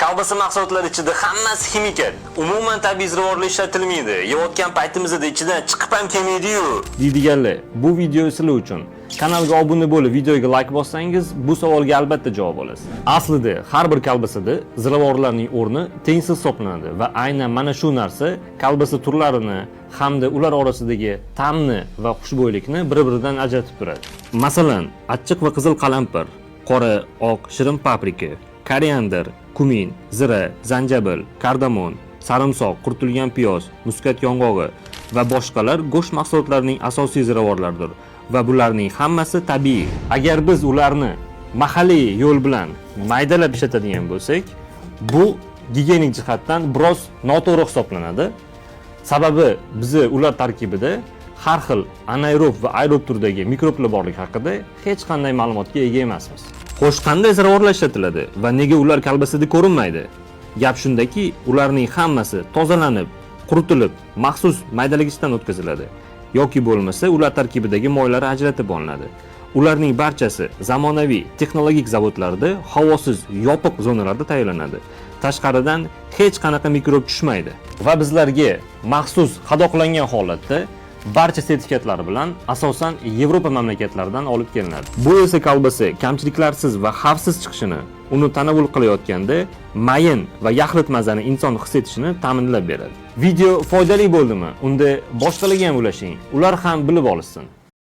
Kolbasa mahsulotlari ichida hammasi ximikat. Umuman tabiiy ziravorlar ishlatilmaydi. Yeyotgan paytimizda ichidan chiqib ham kelmaydi-yu. Deydiganlar, bu video sizlar uchun. Kanalga obuna bo'lib, videoga like bossangiz, bu savolga albatta javob olasiz. Aslida har bir kolbasada ziravorlarning o'rni tengsiz hisoblanadi va aynan mana shu narsa kolbasa turlarini hamda ular orasidagi ta'mni va xushbo'ylikni bir-biridan ajratib turadi. Masalan, achchiq va qizil qalampir, qora, oq, shirin paprika, koriander, kumin, zira, zanjabil, kardamon, sarimsoq, quritilgan piyoz, muskat yong'og'i va boshqalar go'sht mahsulotlarining asosiy ziravorlaridir va bularning hammasi tabiiy. Agar biz ularni mahalliy yo'l bilan maydalab ishlatadigan bo'lsak, bu gigiyenik jihatdan biroz noto'g'ri hisoblanadi. Sababi bizi ular tarkibida har xil anaerob va aerob turdagi mikroblar borligi haqida hech qanday ma'lumotga ega emasmiz. Xo'sh, qanday ziravorlar ishlatiladi va nega ular kolbasada ko'rinmaydi? Gap shundaki, ularning hammasi tozalanib, quritilib, maxsus maydalagichdan o'tkaziladi yoki bo'lmasa ular tarkibidagi moylar ajratib olinadi. Ularning barchasi zamonaviy texnologik zavodlarda havosiz, yopiq zonalarda tayyorlanadi. Tashqaridan hech qanaqa mikrob tushmaydi va bizlarga maxsus qadoqlangan holatda barcha sertifikatlari bilan asosan Yevropa mamlakatlaridan olib kelinadi. Bu esa kolbasa kamchiliklarsiz va xavfsiz chiqishini, uni tanovul qilayotganda mayin va yaxlit mazani inson his etishini ta'minlab beradi. Video foydali bo'ldimi? Unda boshqalarga ham ulashing, ular ham bilib olishsin.